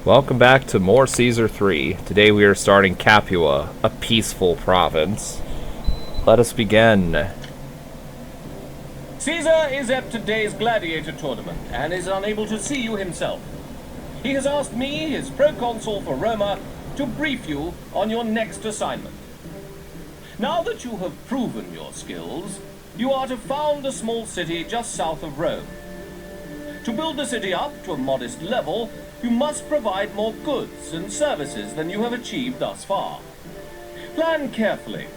Welcome back to more Caesar 3. Today we are starting Capua, a peaceful province. Let us begin. Caesar is at today's gladiator tournament and is unable to see you himself. He has asked me, his proconsul for Roma, to brief you on your next assignment. Now that you have proven your skills, you are to found a small city just south of Rome. To build the city up to a modest level, you must provide more goods and services than you have achieved thus far. Plan carefully.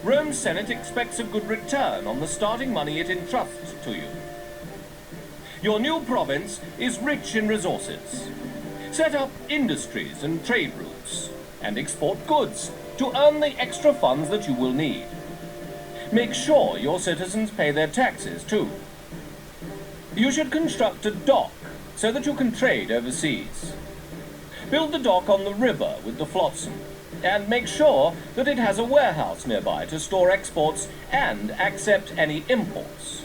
Rome's Senate expects a good return on the starting money it entrusts to you. Your new province is rich in resources. Set up industries and trade routes, and export goods to earn the extra funds that you will need. Make sure your citizens pay their taxes too. You should construct a dock so that you can trade overseas. Build the dock on the river with the flotsam, and make sure that it has a warehouse nearby to store exports and accept any imports.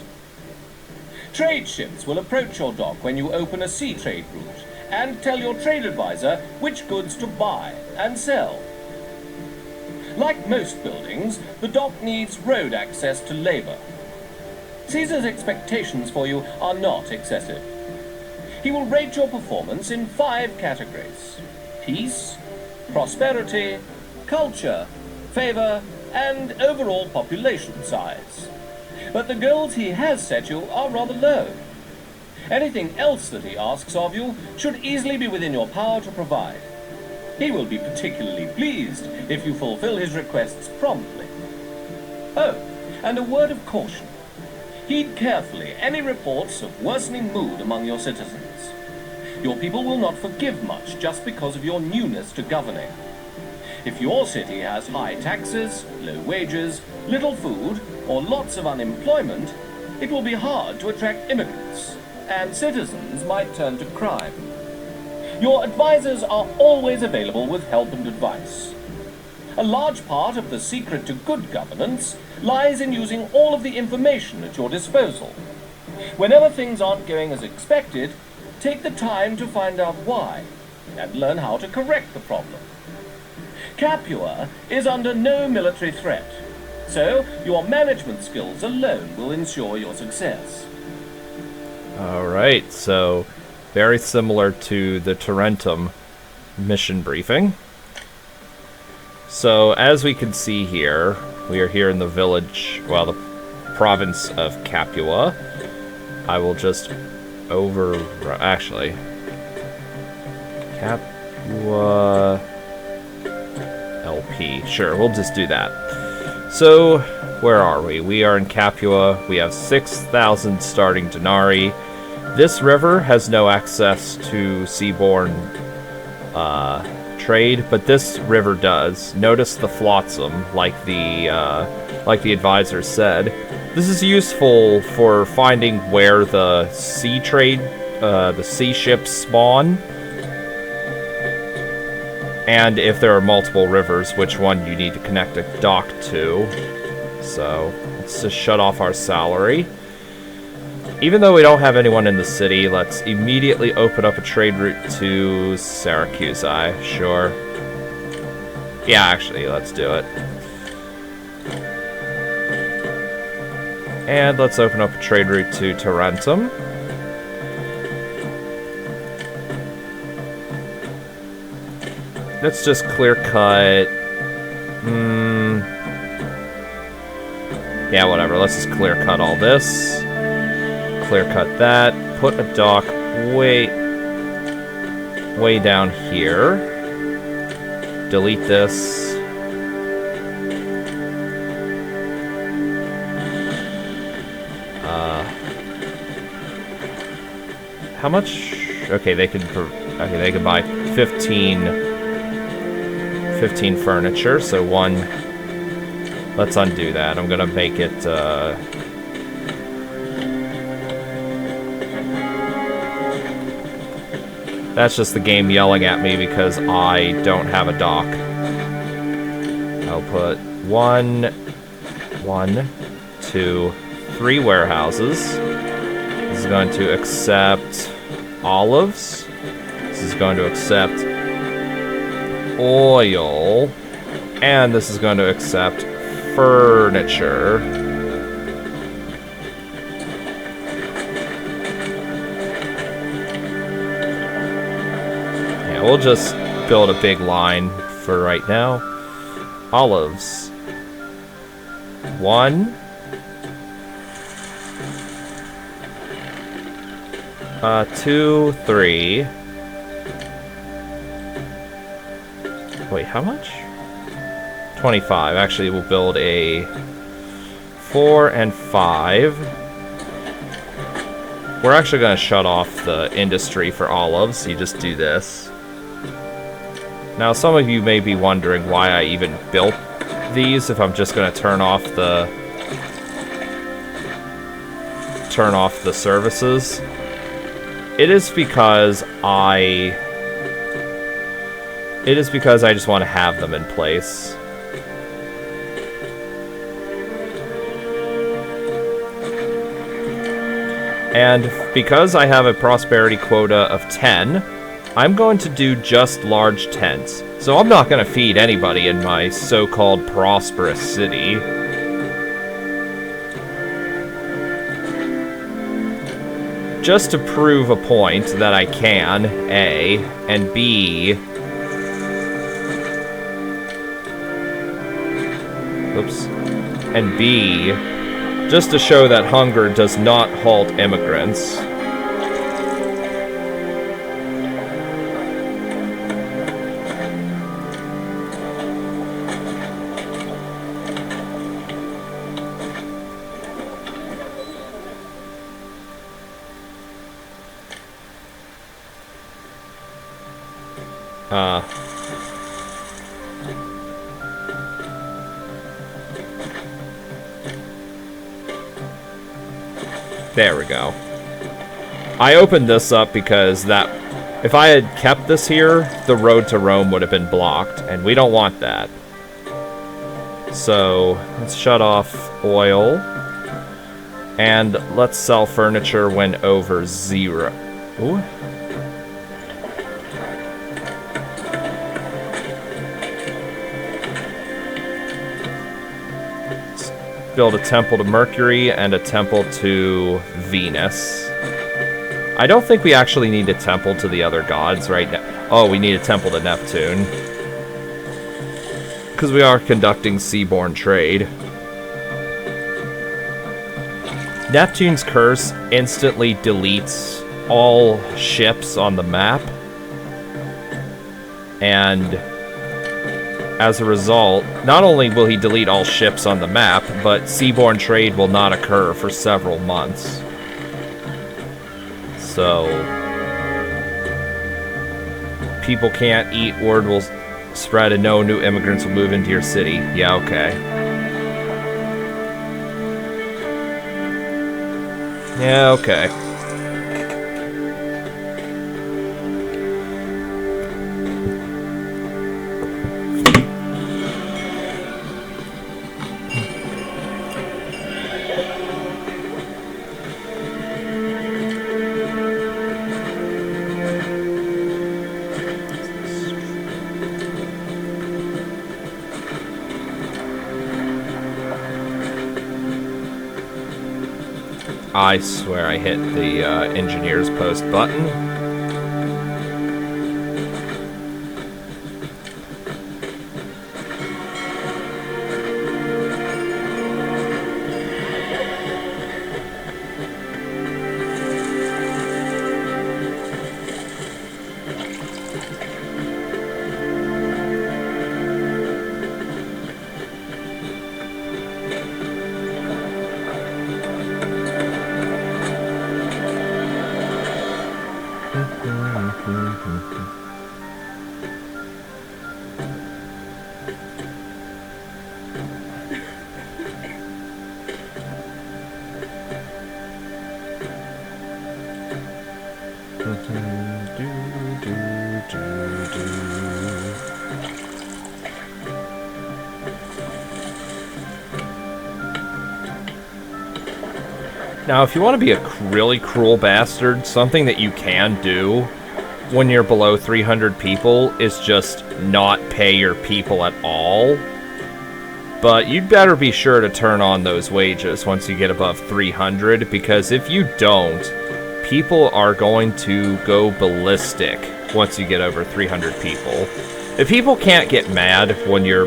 Trade ships will approach your dock when you open a sea trade route, and tell your trade advisor which goods to buy and sell. Like most buildings, the dock needs road access to labor. Caesar's expectations for you are not excessive. He will rate your performance in 5 categories: peace, prosperity, culture, favor, and overall population size. But the goals he has set you are rather low. Anything else that he asks of you should easily be within your power to provide. He will be particularly pleased if you fulfill his requests promptly. Oh, and a word of caution. Heed carefully any reports of worsening mood among your citizens. Your people will not forgive much just because of your newness to governing. If your city has high taxes, low wages, little food, or lots of unemployment, it will be hard to attract immigrants, and citizens might turn to crime. Your advisors are always available with help and advice. A large part of the secret to good governance lies in using all of the information at your disposal. Whenever things aren't going as expected, take the time to find out why, and learn how to correct the problem. Capua is under no military threat, so your management skills alone will ensure your success. Alright, so very similar to the Tarentum mission briefing. So, as we can see here, we are here in the village, well, the province of Capua. I will just actually, Capua LP. Sure, we'll just do that. So, where are we? We are in Capua. We have 6,000 starting denarii. This river has no access to seaborne trade, but this river does. Notice the flotsam, like the advisor said. This is useful for finding where the sea trade, the sea ships spawn, and if there are multiple rivers, which one you need to connect a dock to. So let's just shut off our salary. Even though we don't have anyone in the city, let's immediately open up a trade route to Syracuse. Sure. Yeah, actually, let's do it. And let's open up a trade route to Tarentum. Let's just clear cut. Yeah, whatever. Let's just clear cut all this. Clear cut that. Put a dock way down here. Delete this. How much? Okay, they can buy 15 furniture. So one. Let's undo that. I'm gonna make it. That's just the game yelling at me because I don't have a dock. I'll put 1, 2, 3 warehouses. This is going to accept olives. is going to accept oil, and this is going to accept furniture. Yeah, we'll just build a big line for right now. Olives. 1. 2, 3. Wait, how much? 25. Actually, we'll build a 4 and 5. We're actually going to shut off the industry for olives. You just do this. Now, some of you may be wondering why I even built these if I'm just going to turn off the services. It is because I just want to have them in place. And because I have a prosperity quota of 10, I'm going to do just large tents. So I'm not going to feed anybody in my so-called prosperous city. Just to prove a point that I can, A, and B... Oops. And B, just to show that hunger does not halt immigrants. There we go. I opened this up because if I had kept this here, the road to Rome would have been blocked, and we don't want that. So, let's shut off oil. And let's sell furniture when over 0. Ooh. Build a temple to Mercury and a temple to Venus. I don't think we actually need a temple to the other gods right now. Oh, we need a temple to Neptune. Because we are conducting seaborne trade. Neptune's curse instantly deletes all ships on the map. And as a result, not only will he delete all ships on the map, but seaborne trade will not occur for several months. So, people can't eat, word will spread, and no new immigrants will move into your city. Yeah, okay. Yeah, okay. I swear I hit the engineer's post button. Now, if you want to be a really cruel bastard, something that you can do when you're below 300 people is just not pay your people at all. But you'd better be sure to turn on those wages once you get above 300, because if you don't, people are going to go ballistic once you get over 300 people. If people can't get mad when you're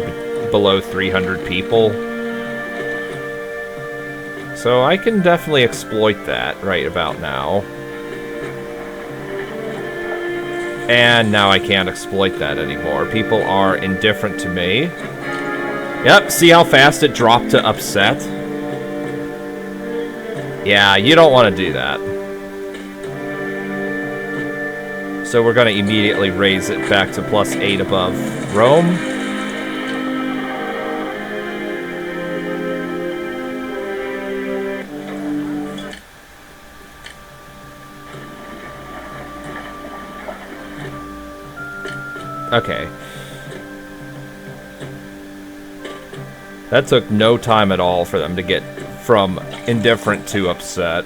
below 300 people, so I can definitely exploit that right about now. And now I can't exploit that anymore. People are indifferent to me. Yep, see how fast it dropped to upset? Yeah, you don't want to do that. So we're going to immediately raise it back to +8 above Rome. Okay. That took no time at all for them to get from indifferent to upset.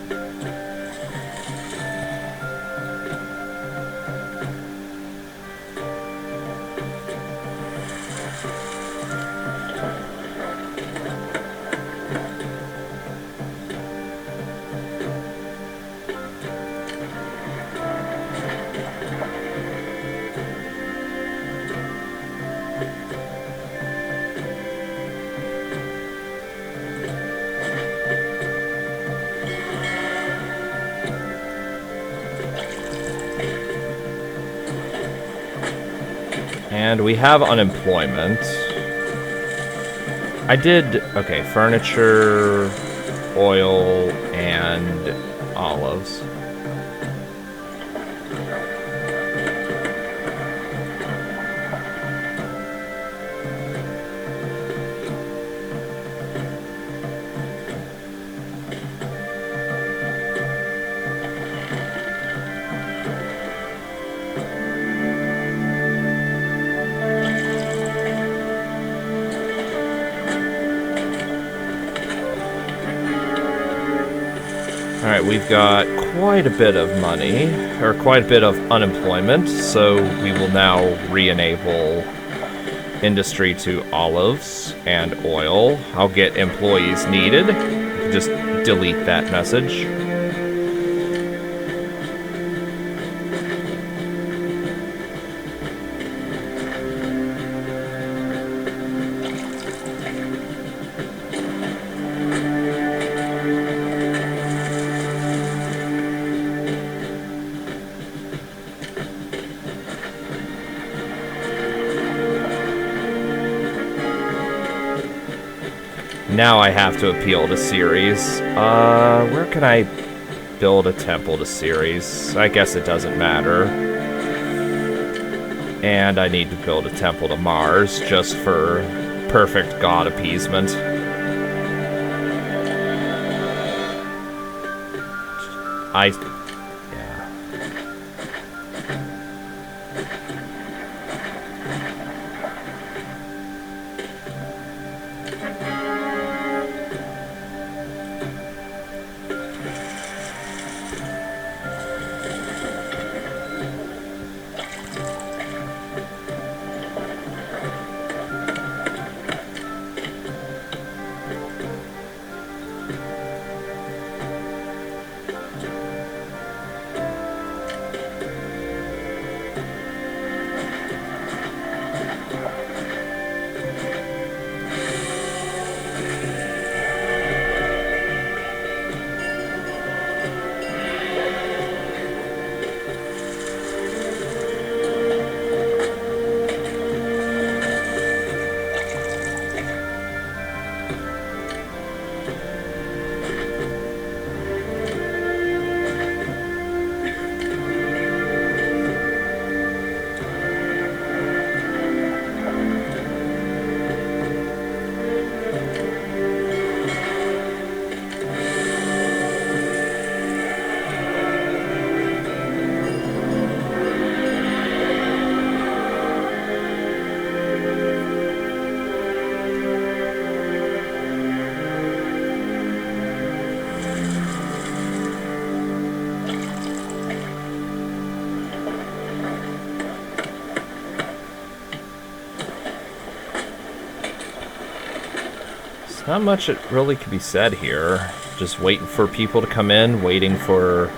And we have unemployment. I did, okay, furniture, oil, and olives. Alright, we've got quite a bit of money, or quite a bit of unemployment, so we will now re-enable industry to olives and oil. I'll get employees needed. Just delete that message. Now I have to appeal to Ceres. Where can I build a temple to Ceres? I guess it doesn't matter. And I need to build a temple to Mars, just for perfect god appeasement. Not much it really could be said here. Just waiting for people to come in, waiting for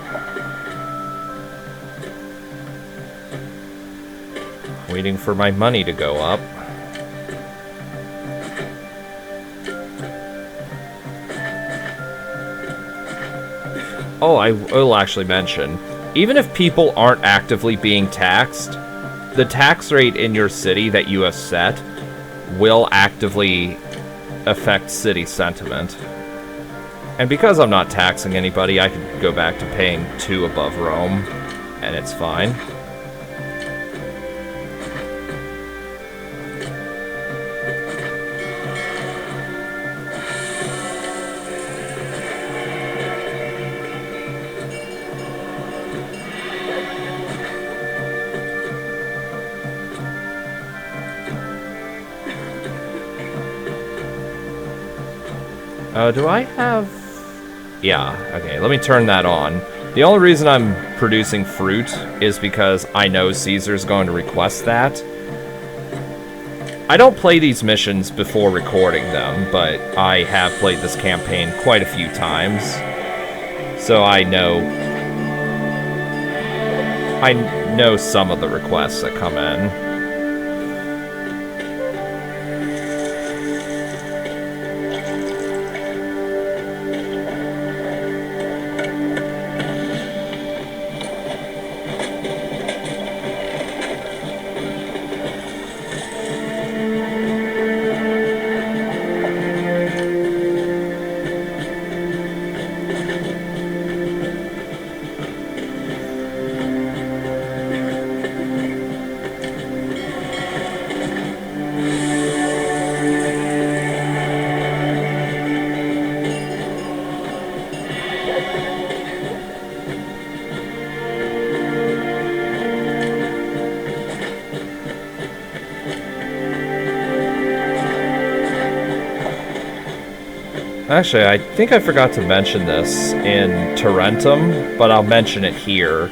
my money to go up. Oh, I will actually mention, even if people aren't actively being taxed, the tax rate in your city that you have set will actively affect city sentiment. And because I'm not taxing anybody, I can go back to paying 2 above Rome, and it's fine. Do I have... Yeah, okay, let me turn that on. The only reason I'm producing fruit is because I know Caesar's going to request that. I don't play these missions before recording them, but I have played this campaign quite a few times. So I know some of the requests that come in. Actually, I think I forgot to mention this in Tarentum, but I'll mention it here.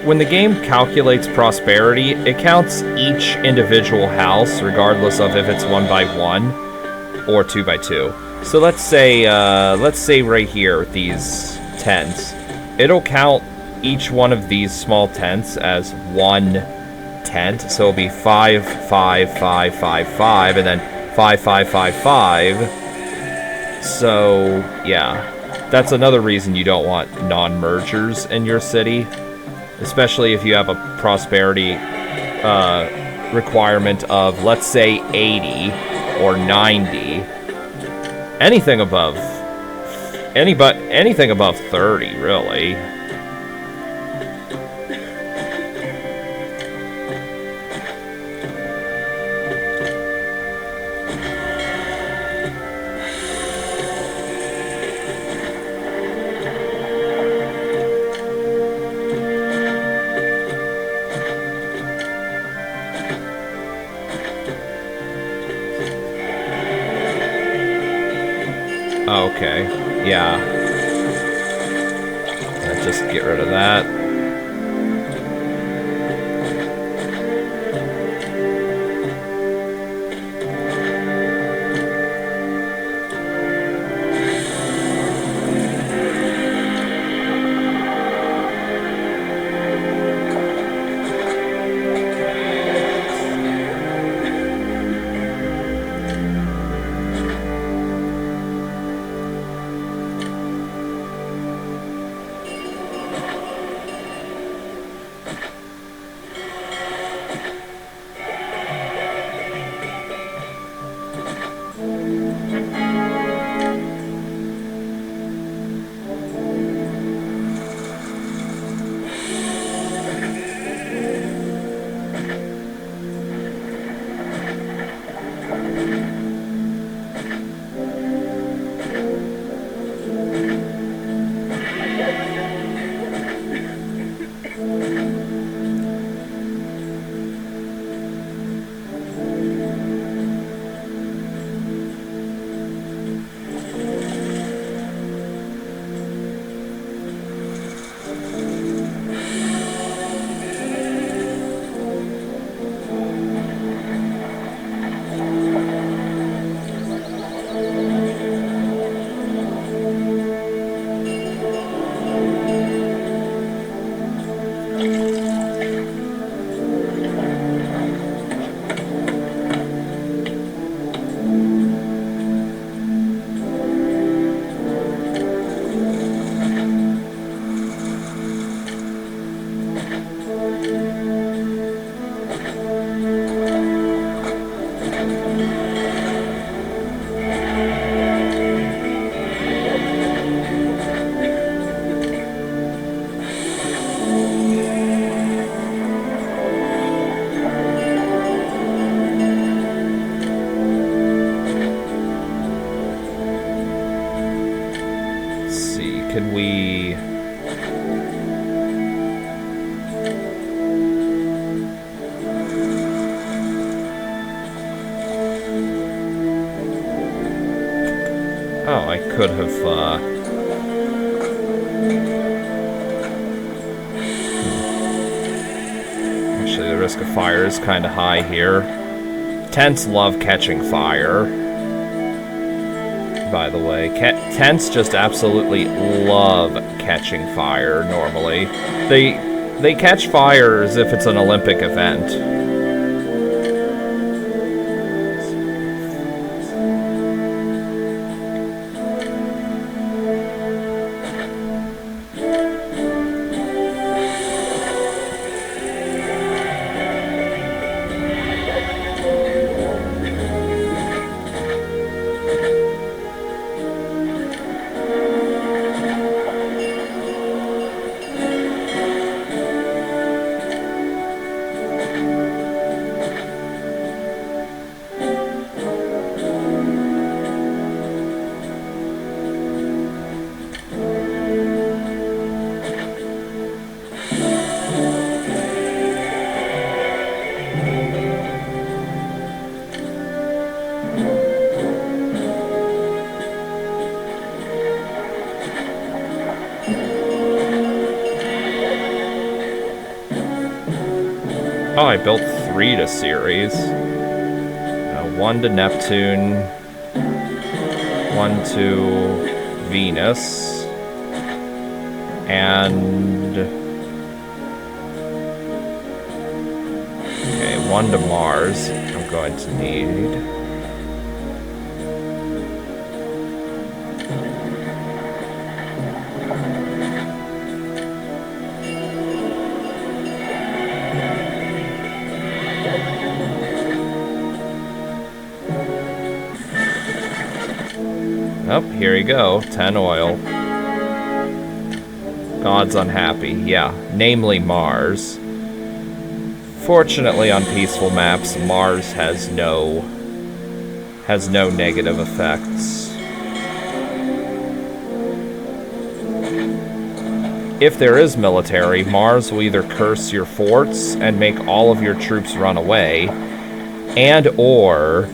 When the game calculates prosperity, it counts each individual house, regardless of if it's 1 by 1 or 2 by 2. So let's say right here, these tents, it'll count each one of these small tents as 1 tent. So it'll be 5, 5, 5, 5, 5, and then 5, 5, 5, 5. So, yeah, that's another reason you don't want non-mergers in your city, especially if you have a prosperity requirement of, let's say, 80 or 90. Anything above 30, really. Okay, yeah. Let's just get rid of that. I could have, Actually, the risk of fire is kind of high here. Tents love catching fire. By the way, tents just absolutely love catching fire, normally. They catch fire as if it's an Olympic event. Oh, I built 3 to Ceres. 1 to Neptune. 1 to Venus. And... okay, 1 to Mars. I'm going to need... oh, here you go. 10 oil. God's unhappy. Yeah, namely Mars. Fortunately, on peaceful maps, Mars has no negative effects. If there is military, Mars will either curse your forts and make all of your troops run away, and or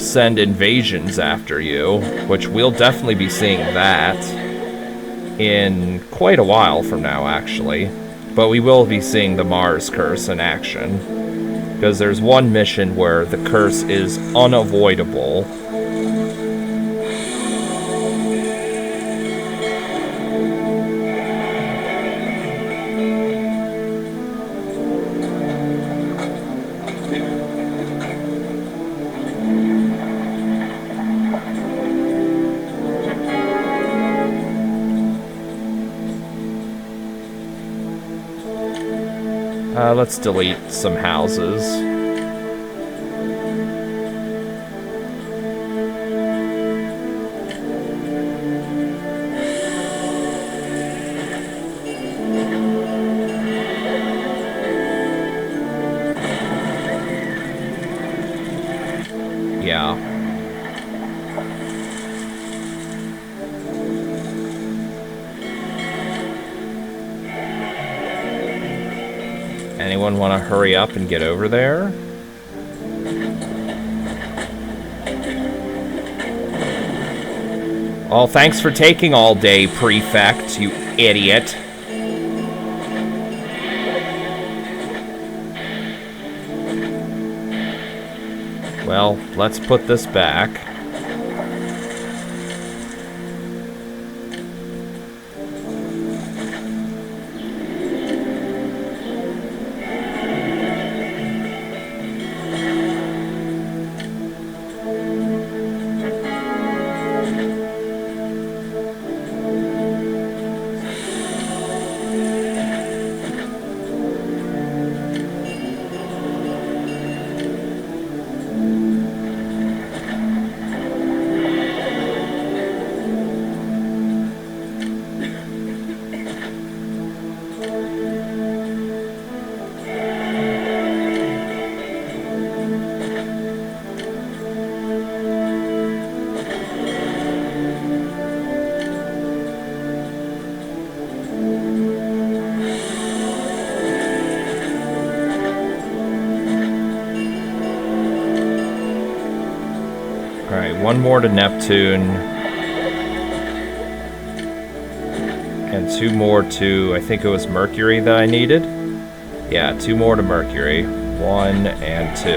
send invasions after you, which we'll definitely be seeing that in quite a while from now, actually. But we will be seeing the Mars curse in action, because there's one mission where the curse is unavoidable. Let's delete some houses. Yeah. Anyone want to hurry up and get over there? Oh, thanks for taking all day, Prefect, you idiot. Well, let's put this back. one more to Neptune. And 2 more to, I think it was Mercury that I needed. Yeah, 2 more to Mercury. 1 and 2.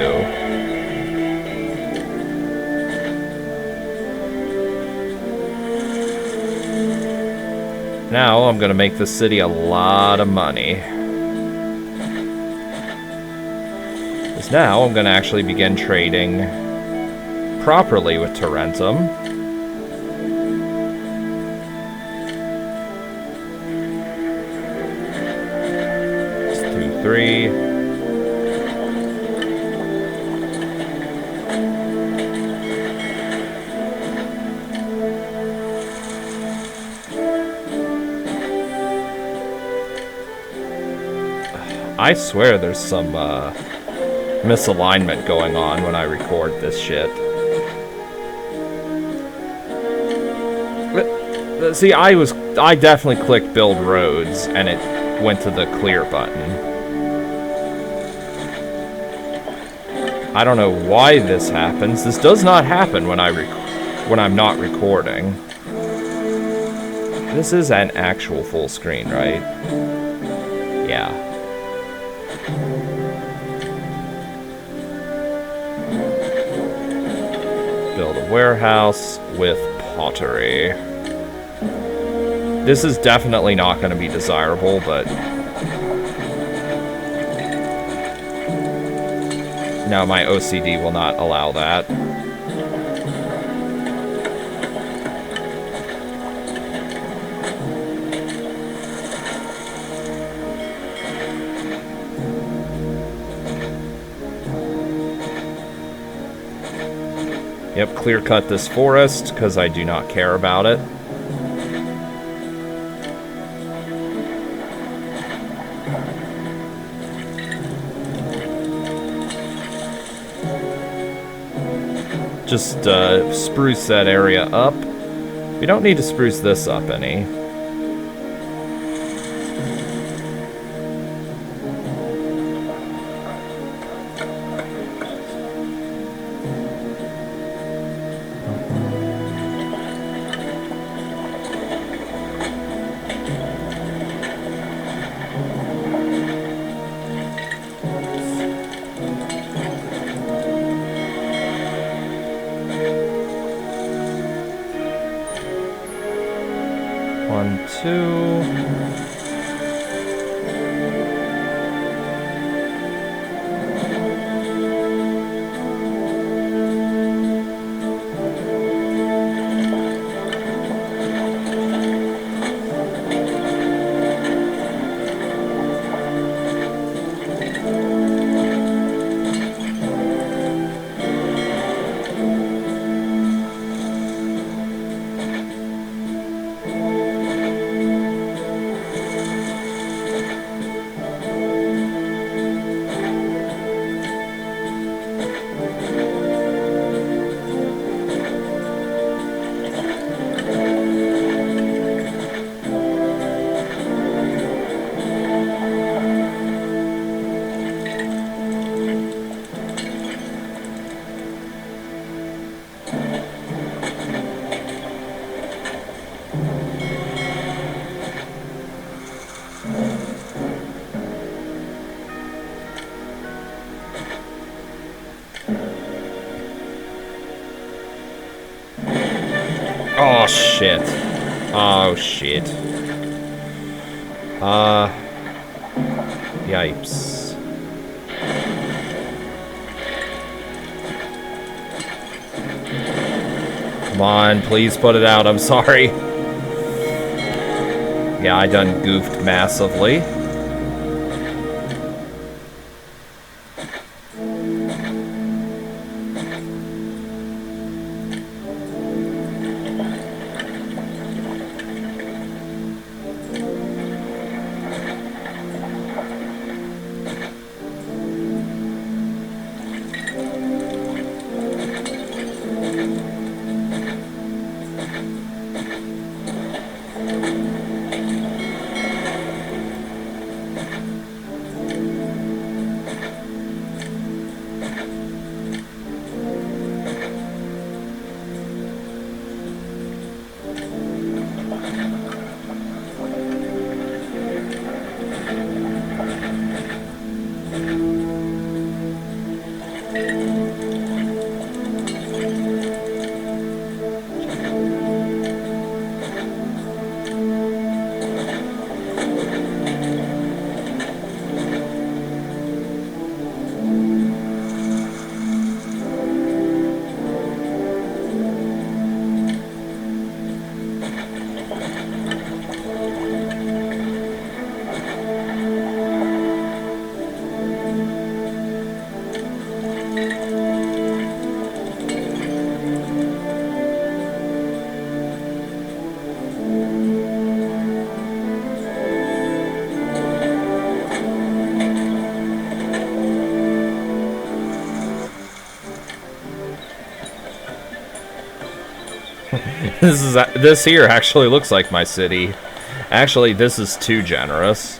Now I'm gonna make the city a lot of money. Because now I'm gonna actually begin trading properly with Tarentum. It's 2, 3. I swear there's some misalignment going on when I record this shit. See, I definitely clicked build roads and it went to the clear button. I don't know why this happens. This does not happen when I'm not recording. This is an actual full screen, right? Yeah. Build a warehouse with pottery. This is definitely not going to be desirable, but now my OCD will not allow that. Yep, clear cut this forest, because I do not care about it. Just spruce that area up. We don't need to spruce this up any. Oh, shit. Oh, shit. Yipes. Come on, please put it out. I'm sorry. Yeah, I done goofed massively. This here actually looks like my city. Actually, this is too generous.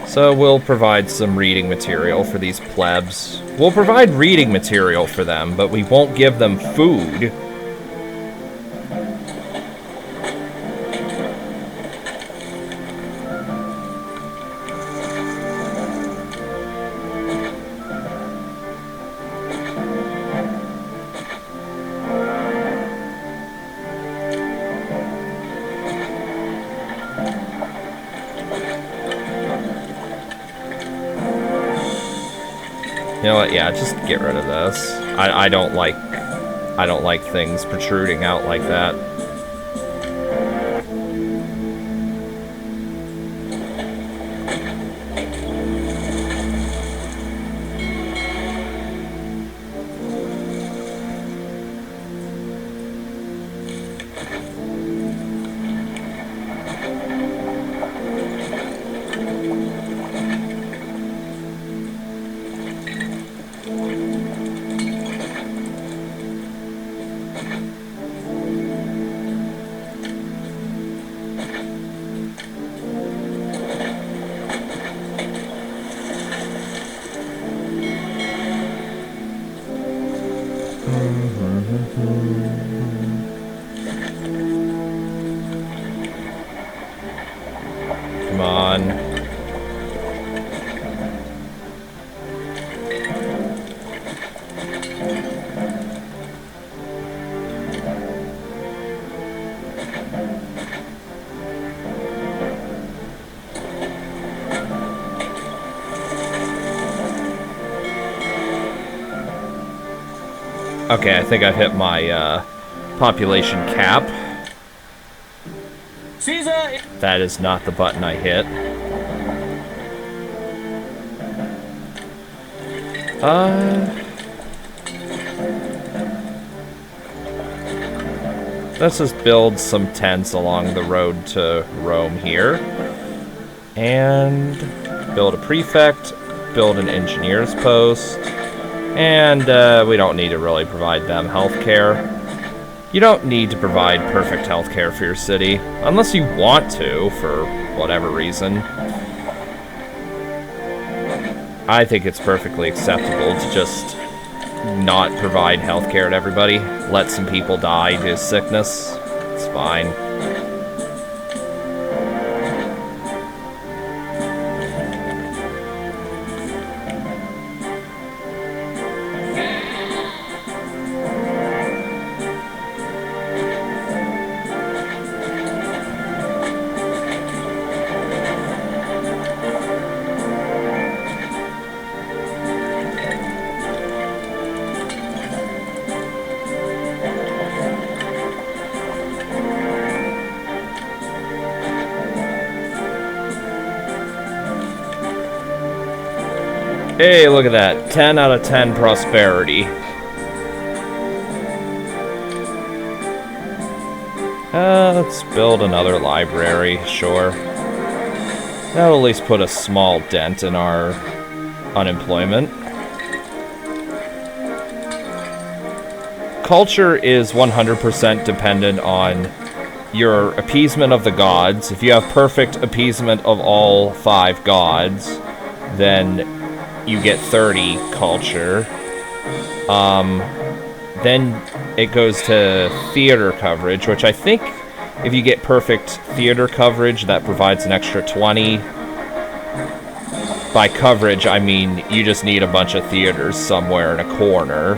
So we'll provide some reading material for these plebs. We'll provide reading material for them, but we won't give them food. You know what? Yeah, just get rid of this. I don't like things protruding out like that. Come on. Okay, I think I've hit my population cap. Caesar! That is not the button I hit. Let's just build some tents along the road to Rome here. And build a prefect, build an engineer's post. And we don't need to really provide them healthcare. You don't need to provide perfect healthcare for your city, unless you want to, for whatever reason. I think it's perfectly acceptable to just not provide healthcare to everybody. Let some people die due to sickness. It's fine. Hey, look at that. 10 out of 10 prosperity. Let's build another library, sure. That'll at least put a small dent in our unemployment. Culture is 100% dependent on your appeasement of the gods. If you have perfect appeasement of all 5 gods, then you get 30 culture. Then it goes to theater coverage, which I think if you get perfect theater coverage, that provides an extra 20. By coverage, I mean you just need a bunch of theaters somewhere in a corner.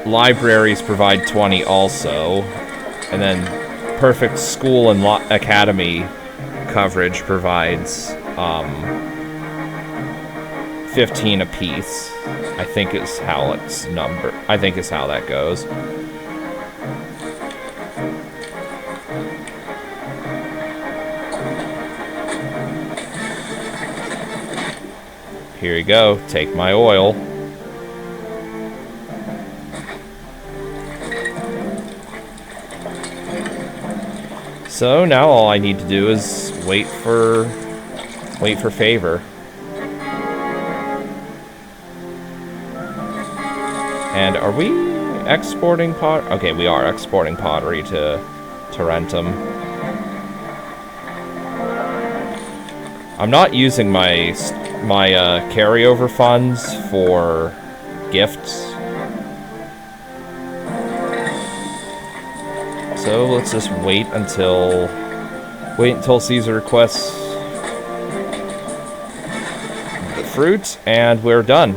Libraries provide 20 also. And then perfect school and academy coverage provides 15 apiece. I think is how it's numbered. I think is how that goes. Here you go. Take my oil. So now all I need to do is wait for favor. are we exporting pot? Okay, we are exporting pottery to Tarentum. I'm not using my carryover funds for gifts. So let's just wait until Caesar requests the fruit, and we're done.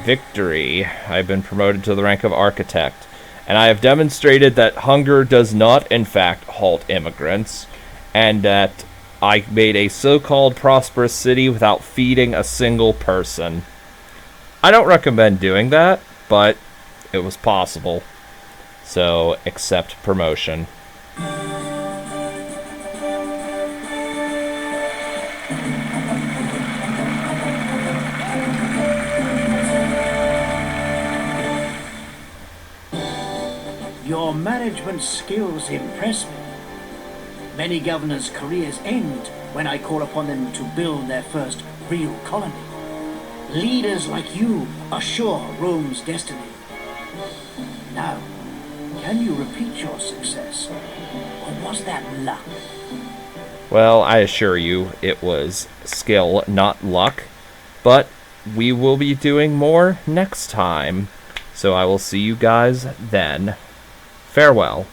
Victory. I've been promoted to the rank of architect, and I have demonstrated that hunger does not, in fact, halt immigrants, and that I made a so-called prosperous city without feeding a single person. I don't recommend doing that, but it was possible. So, accept promotion. Your management skills impress me. Many governors' careers end when I call upon them to build their first real colony. Leaders like you assure Rome's destiny. Now, can you repeat your success? Or was that luck? Well, I assure you, it was skill, not luck. But we will be doing more next time. So I will see you guys then. Farewell.